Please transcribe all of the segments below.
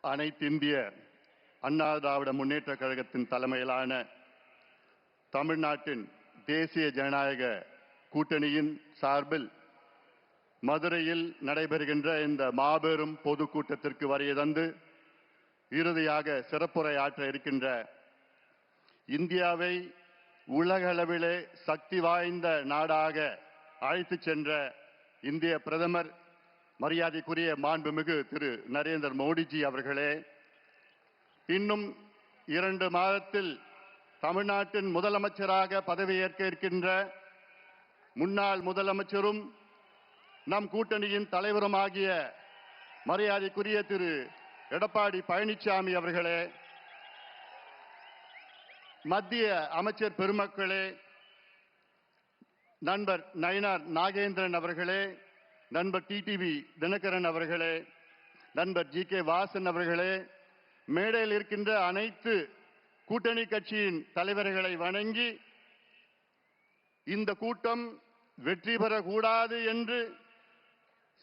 அனைத்திந்திய அண்ணா திராவிட முன்னேற்ற கழகத்தின் தலைமையிலான தமிழ்நாட்டின் தேசிய ஜனநாயக கூட்டணியின் சார்பில் மதுரையில் நடைபெறுகின்ற இந்த மாபெரும் பொதுக்கூட்டத்திற்கு வருகை தந்து இறுதியாக சிறப்புரை ஆற்ற இருக்கின்ற இந்தியாவை உலகளவிலே சக்தி வாய்ந்த நாடாக அழைத்து சென்ற இந்திய பிரதமர் மரியாதைக்குரிய மாண்புமிகு திரு நரேந்திர மோடிஜி அவர்களே, இன்னும் 2 மாதத்தில் தமிழ்நாட்டின் முதலமைச்சராக பதவியேற்க இருக்கின்ற முன்னாள் முதலமைச்சரும் நம் கூட்டணியின் தலைவருமாகிய மரியாதைக்குரிய திரு எடப்பாடி பழனிசாமி அவர்களே, மத்திய அமைச்சர் பெருமக்களே, நண்பர் நயினார் நாகேந்திரன் அவர்களே, நண்பர் டிடிவி தினகரன் அவர்களே, நண்பர் ஜி.கே. வாசன் அவர்களே, மேடையில் இருக்கின்ற அனைத்து கூட்டணி கட்சியின் தலைவர்களை வணங்கி இந்த கூட்டம் வெற்றி பெறக்கூடாது என்று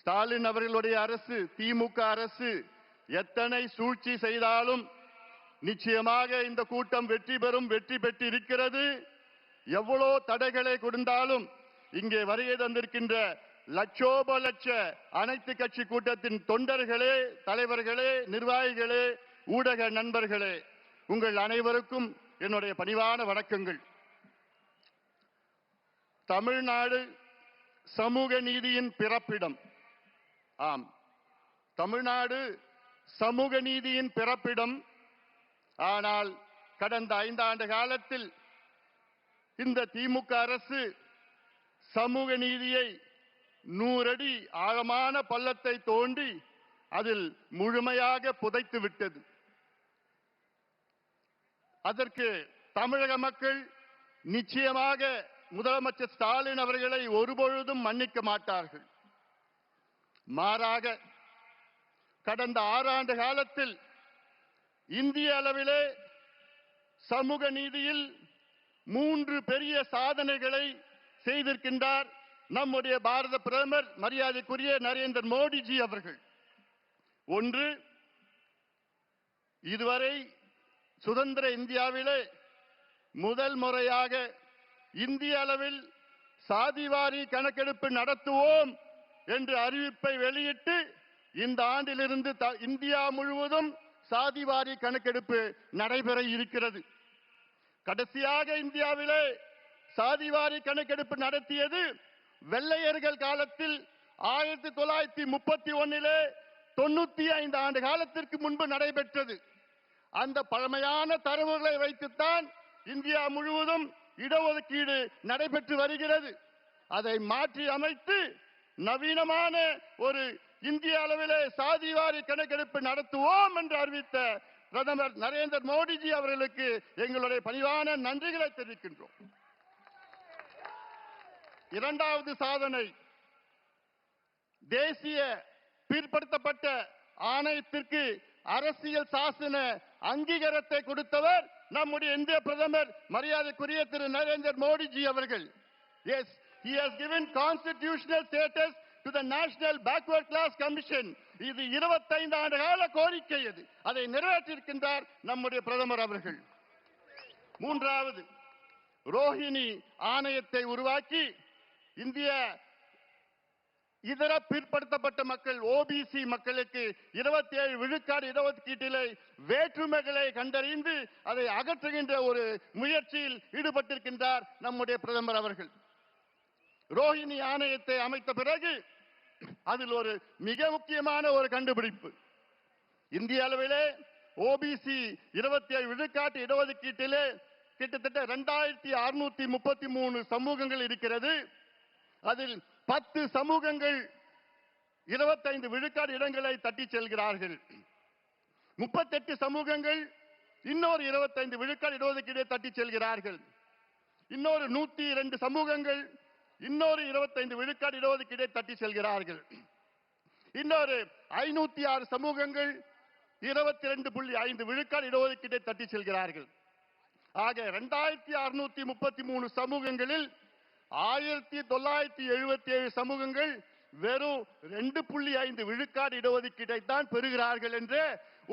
ஸ்டாலின் அவர்களுடைய அரசு, திமுக அரசு எத்தனை சூழ்ச்சி செய்தாலும் நிச்சயமாக இந்த கூட்டம் வெற்றி பெறும், வெற்றி பெற்று இருக்கிறது. எவ்வளோ தடைகளை கொடுத்தாலும் இங்கே வருகை தந்திருக்கின்ற லட்சோப லட்ச அனைத்து கட்சி கூட்டத்தின் தொண்டர்களே, தலைவர்களே, நிர்வாகிகளே, ஊடக நண்பர்களே, உங்கள் அனைவருக்கும் என்னுடைய பணிவான வணக்கங்கள். தமிழ்நாடு சமூக நீதியின் பிறப்பிடம். ஆம், தமிழ்நாடு சமூக நீதியின் பிறப்பிடம். ஆனால் கடந்த 5 ஆண்டு காலத்தில் இந்த திமுக அரசு சமூக நீதியை 100 அடி ஆழமான பள்ளத்தை தோண்டி அதில் முழுமையாக புதைத்து விட்டது. அதற்கு தமிழக மக்கள் நிச்சயமாக முதலமைச்சர் ஸ்டாலின் அவர்களை ஒருபொழுதும் மன்னிக்க மாட்டார்கள். மாறாக கடந்த 6 ஆண்டு காலத்தில் இந்திய அளவிலே சமூக நீதியில் 3 பெரிய சாதனைகளை செய்திருக்கின்றார் நம்முடைய பாரத பிரதமர் மரியாதைக்குரிய நரேந்திர மோடிஜி அவர்கள். ஒன்று, இதுவரை சுதந்திர இந்தியாவிலே முதல் முறையாக இந்திய அளவில் சாதிவாரி கணக்கெடுப்பு நடத்துவோம் என்று அறிவிப்பை வெளியிட்டு இந்த ஆண்டிலிருந்து இந்தியா முழுவதும் சாதிவாரி கணக்கெடுப்பு நடைபெற இருக்கிறது. கடைசியாக இந்தியாவிலே சாதிவாரி கணக்கெடுப்பு நடத்தியது வெள்ளையர்கள் காலத்தில் 1931 95 ஆண்டு காலத்திற்கு முன்பு நடைபெற்றது. அந்த பழமையான தரவுகளை வைத்துத்தான் இந்தியா முழுவதும் இடஒதுக்கீடு நடைபெற்று வருகிறது. அதை மாற்றி அமைத்து நவீனமான ஒரு இந்திய அளவிலே சாதிவாரி கணக்கெடுப்பு நடத்துவோம் என்று அறிவித்த பிரதமர் நரேந்திர மோடிஜி அவர்களுக்கு எங்களுடைய பணிவான நன்றிகளை தெரிவிக்கின்றோம். இரண்டாவது சாதனை, தேசிய பிற்படுத்தப்பட்ட ஆணையத்திற்கு அரசியல் சாசன அங்கீகாரத்தை கொடுத்தவர் நம்முடைய இந்திய பிரதமர் மரியாதைக்குரிய திரு நரேந்திர மோடிஜி அவர்கள். Yes, he has given constitutional status to the National Backward Class Commission. இது 25 ஆண்டு கால கோரிக்கை. அதை நிறைவேற்றியிருக்கின்றார் நம்முடைய பிரதமர் அவர்கள். மூன்றாவது, ரோஹிணி ஆணையத்தை உருவாக்கி இந்திய இதர பிற்படுத்தப்பட்ட மக்கள் ஓபிசி மக்களுக்கு 27 விழுக்காடு இடஒதுக்கீட்டிலே வேற்றுமைகளை கண்டறிந்து அதை அகற்றுகின்ற ஒரு முயற்சியில் ஈடுபட்டிருக்கின்றார் நம்முடைய பிரதமர் அவர்கள். ரோஹிணி ஆணையத்தை அமைத்த பிறகு அதில் ஒரு மிக முக்கியமான ஒரு கண்டுபிடிப்பு, இந்திய அளவிலே ஓபிசி 27 விழுக்காட்டு இடஒதுக்கீட்டிலே கிட்டத்தட்ட 2633 சமூகங்கள் இருக்கிறது. அதில் 10 சமூகங்கள் 25 விழுக்காடு இடங்களை தட்டி செல்கிறார்கள். 38 சமூகங்கள் இன்னொரு 25 விழுக்காடு இடஒதுக்கீடை தட்டி செல்கிறார்கள். இன்னொரு 102 சமூகங்கள் இன்னொரு 25 விழுக்காடு இடஒதுக்கீடை தட்டி செல்கிறார்கள். இன்னொரு 506 சமூகங்கள் 22.5 விழுக்காடு இடஒதுக்கீடை தட்டி செல்கிறார்கள். ஆக 2633 சமூகங்களில் 1977 சமூகங்கள் வெறும் 2.5 விழுக்காடு இடஒதுக்கீட்டை தான் பெறுகிறார்கள் என்று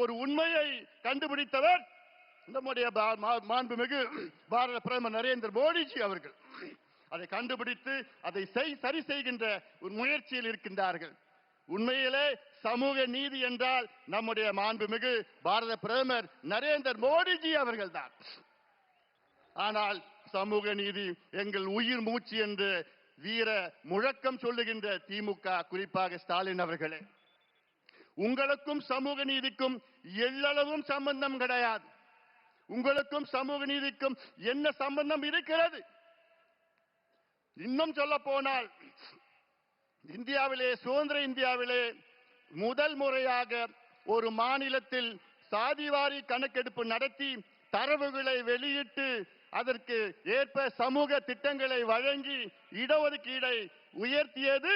ஒரு உண்மையை கண்டுபிடித்தவர் நம்முடைய மாண்புமிகு பாரத பிரதமர் நரேந்திர மோடிஜி அவர்கள். அதை கண்டுபிடித்து அதை சரி செய்கின்ற ஒரு முயற்சியில் இருக்கின்றார்கள். உண்மையிலே சமூக நீதி என்றால் நம்முடைய மாண்புமிகு பாரத பிரதமர் நரேந்திர மோடிஜி அவர்கள் தான். ஆனால் சமூக நீதி எங்கள் உயிர் மூச்சு என்று வீர முழக்கம் சொல்லுகின்ற திமுக, குறிப்பாக ஸ்டாலின் அவர்களே, உங்களுக்கும் சமூக நீதிக்கும் எள்ளளவும் சம்பந்தம் கிடையாது. உங்களுக்கும் சமூக நீதிக்கும் என்ன சம்பந்தம் இருக்கிறது? இன்னும் சொல்ல போனால் இந்தியாவிலே, சுதந்திர இந்தியாவிலே முதல் முறையாக ஒரு மாநிலத்தில் சாதிவாரி கணக்கெடுப்பு நடத்தி தரவுகளை வெளியிட்டு அதற்கு ஏற்ப சமூக திட்டங்களை வழங்கி இடஒதுக்கீடை உயர்த்தியது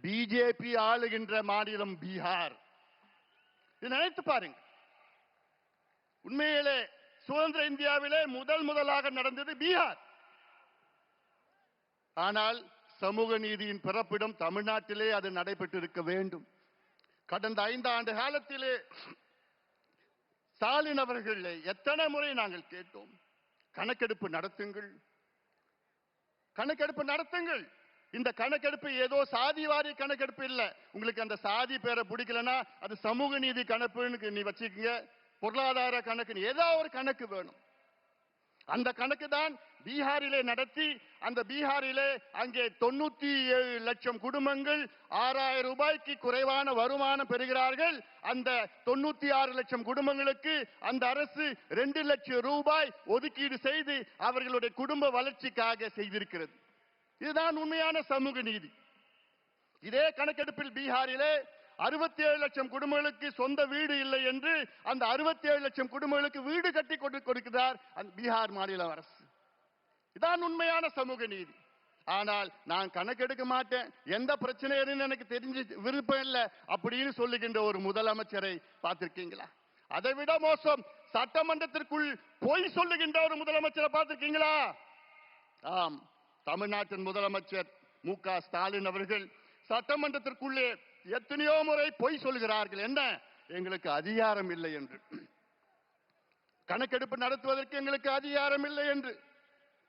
பிஜேபி ஆளுகின்ற மாநிலம் பீகார். இது நினைத்து பாருங்க. உண்மையிலே சுதந்திர இந்தியாவிலே முதலாக நடந்தது பீகார். ஆனால் சமூக நீதியின் பிறப்பிடம் தமிழ்நாட்டிலே அது நடைபெற்றிருக்க வேண்டும். கடந்த 5 ஆண்டு காலத்திலே ஸ்டாலின் அவர்களை எத்தனை முறை நாங்கள் கேட்டோம், கணக்கெடுப்பு நடத்துங்கள், கணக்கெடுப்பு நடத்துங்கள். இந்த கணக்கெடுப்பு ஏதோ சாதிவாரி கணக்கெடுப்பு இல்ல. உங்களுக்கு அந்த சாதி பேரை பிடிக்கலன்னா அது சமூக நீதி கணக்குன்னு நீ வச்சுக்கீங்க, பொருளாதார கணக்கு, ஏதாவது ஒரு கணக்கு வேணும். அந்த கணக்கு தான் பீகாரிலே நடத்தி, அந்த பீகாரிலே அங்கே 97 லட்சம் குடும்பங்கள் 6000 ரூபாய்க்கு குறைவான வருமானம் பெறுகிறார்கள். அந்த 96 லட்சம் குடும்பங்களுக்கு அந்த அரசு 2 லட்சம் ரூபாய் ஒதுக்கீடு செய்து அவர்களுடைய குடும்ப வளர்ச்சிக்காக செய்திருக்கிறது. இதுதான் உண்மையான சமூக நீதி. இதே கணக்கெடுப்பில் பீகாரிலே 67 லட்சம் குடும்பங்களுக்கு சொந்த வீடு இல்லை என்று அந்த 67 லட்சம் குடும்பங்களுக்கு வீடு கட்டி கொடுக்கிறார் அந்த பீகார் மாநில அரசு. இதான் உண்மையான சமூக நீதி. ஆனால் நான் கணக்கெடுக்க மாட்டேன், எந்த பிரச்சனையும் எனக்கு தெரிஞ்சு விருப்பம் இல்லை அப்படின்னு சொல்லுகின்ற ஒரு முதலமைச்சரை பார்த்திருக்கீங்களா? அதை விட மோசம், சட்டமன்றத்திற்குள் பொய் சொல்லுகின்ற ஒரு முதலமைச்சரை பார்த்திருக்கீங்களா? ஆம், தமிழ்நாட்டின் முதலமைச்சர் மு.க. ஸ்டாலின் அவர்கள் சட்டமன்றத்திற்குள்ளே எத்தனையோ முறை பொய் சொல்கிறார்கள். என்ன, எங்களுக்கு அதிகாரம் இல்லை என்று, கணக்கெடுப்பு நடத்துவதற்கு எங்களுக்கு அதிகாரம் இல்லை என்று.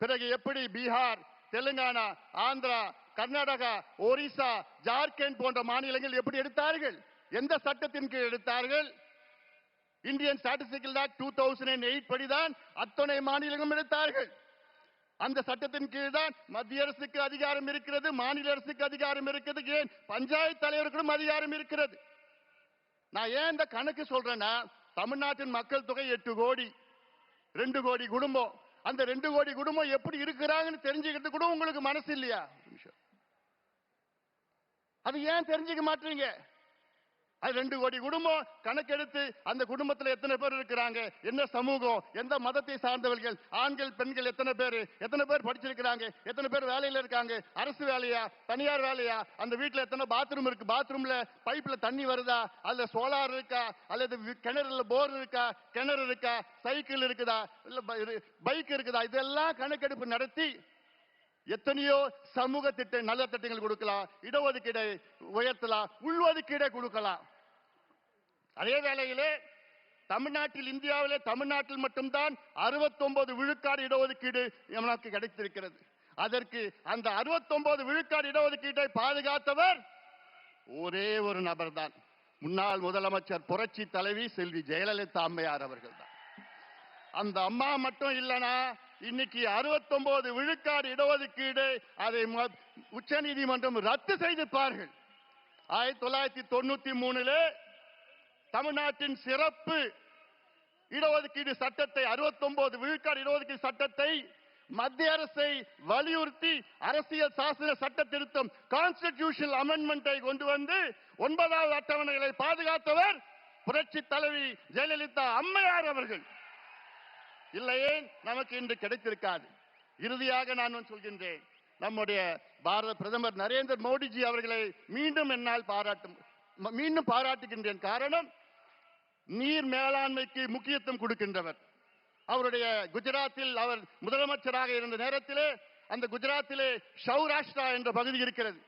பிறகு எப்படி பீகார், தெலுங்கானா, ஆந்திரா, கர்நாடகா, ஒரிசா, ஜார்க்கண்ட் போன்ற மாநிலங்கள் எப்படி எடுத்தார்கள்? எந்த சட்டத்தின் கீழ் எடுத்தார்கள்? இந்தியன் ஸ்டாட்டிஸ்டிக்கல் ஆக்ட் 2008 படிதான் அத்தனை மாநிலங்களும் எடுத்தார்கள். அந்த சட்டத்தின் கீழ் தான் மத்திய அரசுக்கு அதிகாரம் இருக்கிறது, மாநில அரசுக்கு அதிகாரம் இருக்கிறது, ஏன் பஞ்சாயத்து தலைவர்களும் அதிகாரம் இருக்கிறது. நான் ஏன் இந்த கணக்கு சொல்றேன்னா, தமிழ்நாட்டின் மக்கள் தொகை 8 கோடி, 2 கோடி குடும்பம். அந்த 2 கோடி குடும்பம் எப்படி இருக்கிறாங்கன்னு தெரிஞ்சுக்கிறது கூட உங்களுக்கு மனசு இல்லையா? அது ஏன் தெரிஞ்சுக்க மாட்டீங்க? அது 2 கோடி குடும்பம் கணக்கெடுத்து அந்த குடும்பத்தில் எத்தனை பேர் இருக்கிறாங்க, என்ன சமூகம், எந்த மதத்தை சார்ந்தவர்கள், ஆண்கள் பெண்கள் எத்தனை பேர் படிச்சிருக்கிறாங்க, எத்தனை பேர் வேலையில இருக்காங்க, அரசு வேலையா தனியார் வேலையா, அந்த வீட்டில் எத்தனை பாத்ரூம் இருக்கு, பாத்ரூம்ல பைப்ல தண்ணி வருதா, அல்ல சோலார் இருக்கா, அல்லது கிணறுல போர் இருக்கா, கிணறு இருக்கா, சைக்கிள் இருக்குதா, இல்ல பைக் இருக்குதா, இதெல்லாம் கணக்கெடுப்பு நடத்தி எத்தனையோ சமூக திட்ட நல்ல திட்டங்கள் கொடுக்கலாம், இடஒதுக்கீடை உயர்த்தலாம், உள்ஒதுக்கீடை கொடுக்கலாம். அதே வேளையிலே தமிழ்நாட்டில், இந்தியாவிலே தமிழ்நாட்டில் மட்டும்தான் 69 விழுக்காடு இடஒதுக்கீடு நமக்கு கிடைத்திருக்கிறது. அதற்கு அந்த 69 விழுக்காடு இடஒதுக்கீட்டை பாதுகாத்தவர் ஒரே ஒரு நபர் தான், முன்னாள் முதலமைச்சர் புரட்சி தலைவி செல்வி ஜெயலலிதா அம்மையார் அவர்கள் தான். அந்த அம்மா மட்டும் இல்லனா இன்னைக்கு 69 விழுக்காடு இடஒதுக்கீடு அதை உச்ச நீதிமன்றம் ரத்து செய்திருப்பார்கள். 1993 தமிழ்நாட்டின் சிறப்பு இடஒதுக்கீடு சட்டத்தை, 69 விழுக்காடு இடஒதுக்கீடு சட்டத்தை மத்திய அரசை வலியுறுத்தி அரசியல் சாசன சட்ட திருத்தம், கான்ஸ்டிடியூஷனல் அமெண்ட்மெண்டை கொண்டு வந்து 9வது அட்டவணைகளை பாதுகாத்தவர் புரட்சி தலைவி ஜெயலலிதா அம்மையார் அவர்கள். இல்லையே நமக்கு இன்று கிடைத்திருக்காது. இறுதியாக நான் சொல்கின்றேன், நம்முடைய பாரத பிரதமர் நரேந்திர மோடிஜி அவர்களை மீண்டும் பாராட்டுகின்றேன். காரணம், நீர் மேலாண்மைக்கு முக்கியத்துவம் கொடுக்கின்றவர். அவருடைய குஜராத்தில் அவர் முதலமைச்சராக இருந்த நேரத்திலே, அந்த குஜராத்திலே சௌராஷ்டிரா என்ற பகுதி இருக்கிறது.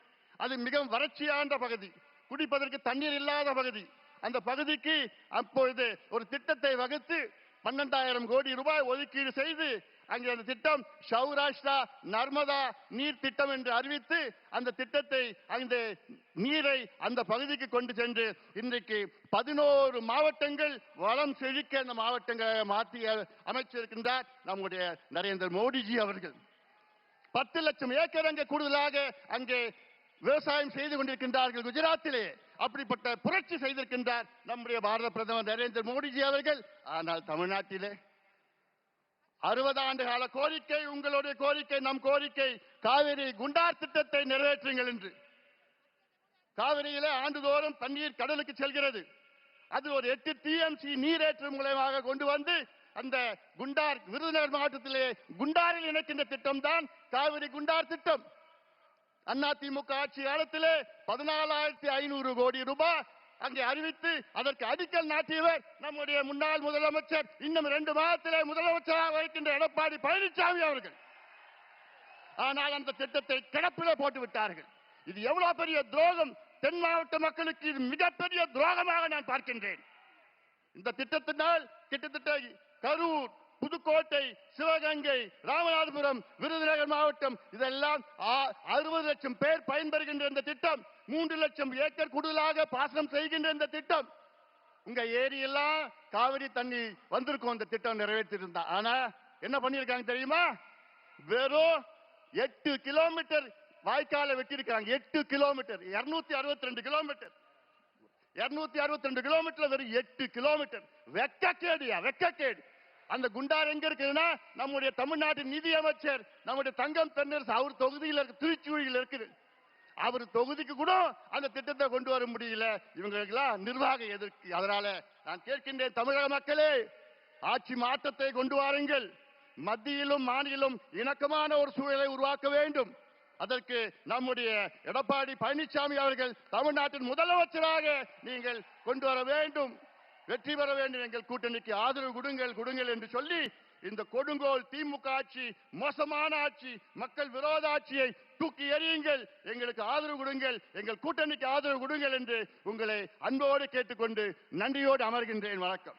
அது மிகவும் வறட்சியான பகுதி, குடிப்பதற்கு தண்ணீர் இல்லாத பகுதி. அந்த பகுதிக்கு அப்பொழுது ஒரு திட்டத்தை வகுத்து 12,000 கோடி ரூபாய் ஒதுக்கீடு செய்து அங்கே அந்த திட்டம் சௌராஷ்டிரா நர்மதா நீர் திட்டம் என்று அறிவித்து அந்த திட்டத்தை அந்த நீரை அந்த பகுதிக்கு கொண்டு சென்று இன்றைக்கு 11 மாவட்டங்கள் வளம் செழிக்க அந்த மாவட்டங்களை மாற்றி அமைச்சிருக்கின்றார் நம்முடைய நரேந்திர மோடிஜி அவர்கள். 10 லட்சம் ஏக்கர் அங்கே கூடுதலாக அங்கே விவசாயம் செய்து கொண்டிருக்கின்றார்கள் குஜராத்திலே. அப்படிப்பட்ட புரட்சி செய்திருக்கின்றார் நம்முடைய பாரத பிரதமர் நரேந்திர மோடிஜி அவர்கள். ஆனால் தமிழ்நாட்டிலே 60 ஆண்டு கால கோரிக்கை, உங்களுடைய கோரிக்கை, நம் கோரிக்கை, காவிரி குண்டார் திட்டத்தை நிறைவேற்றுங்கள் என்று. காவிரியிலே ஆண்டுதோறும் தண்ணீர் கடலுக்கு செல்கிறது. அது ஒரு 8 TMC நீரேற்று மூலமாக கொண்டு வந்து அந்த குண்டார் விருதுநகர் மாவட்டத்திலே குண்டாரில் இணைக்கின்ற திட்டம் தான் காவிரி குண்டார் திட்டம். அதிமுக ஆட்சி காலத்திலே 14,500 கோடி ரூபாய் அங்கே அறிவித்து அதற்கு அடிக்கல் நாட்டியவர் நம்முடைய முன்னாள் முதலமைச்சர், இன்னும் 2 மாதத்திலே முதலமைச்சராக வைக்கின்ற எடப்பாடி பழனிசாமி அவர்கள். ஆனால் அந்த திட்டத்தை கிடப்பிலே போட்டு விட்டார்கள். இது எவ்வளவு பெரிய துரோகம்! தென் மாவட்ட மக்களுக்கு இது மிகப்பெரிய துரோகமாக நான் பார்க்கின்றேன். இந்த திட்டத்தினால் கிட்டத்தட்ட கரூர், புதுக்கோட்டை, சிவகங்கை, ராமநாதபுரம், விருதுநகர் மாவட்டம் இதெல்லாம் 60 லட்சம் பேர் பயன்பெறுகின்ற இந்த திட்டம். 3 லட்சம் ஏக்கர் கூடுதலாக பாசனம் செய்கின்ற இந்த திட்டம். உங்க ஏரியெல்லாம் காவிரி தண்ணி வந்திருக்கும் அந்த திட்டம் நிறைவேற்றிருந்தா. ஆனா என்ன பண்ணிருக்காங்க தெரியுமா? வெறும் 8 கிலோமீட்டர் வாய்க்கால வெட்டியிருக்காங்க. 8 கிலோமீட்டர், 262 கிலோமீட்டர், 262 கிலோமீட்டர், வெறும் 8 கிலோமீட்டர். வெக்கக்கேடியா, வெக்கக்கேடு. அந்த குண்டார் எங்க இருக்குதுன்னா நம்முடைய தமிழ்நாட்டின் நிதி அமைச்சர் நம்முடைய தங்கம் தென்னரசு அவர் தொகுதியில் இருக்கு, திருச்சூழியில் இருக்குது. அவர் தொகுதிக்கு கூட அந்த திட்டத்தை கொண்டு வர முடியல. இவங்களுக்கெல்லாம் நிர்வாக எதிர்க்கு. அதனால நான் கேட்கின்றேன், தமிழக மக்களே, ஆட்சி மாற்றத்தை கொண்டு வாருங்கள். மத்தியிலும் மாநிலம் இணக்கமான ஒரு சூழலை உருவாக்க வேண்டும். அதற்கு நம்முடைய எடப்பாடி பழனிசாமி அவர்கள் தமிழ்நாட்டின் முதலமைச்சராக நீங்கள் கொண்டு வர வேண்டும். வெற்றி பெற வேண்டும். எங்கள் கூட்டணிக்கு ஆதரவு கொடுங்கள் என்று சொல்லி இந்த கொடுங்கோல் திமுக ஆட்சி, மோசமான ஆட்சி, மக்கள் விரோத ஆட்சியை தூக்கி எறியுங்கள். எங்களுக்கு ஆதரவு கொடுங்கள், எங்கள் கூட்டணிக்கு ஆதரவு கொடுங்கள் என்று உங்களை அன்போடு கேட்டுக்கொண்டு நன்றியோடு அமர்கின்றேன். வணக்கம்.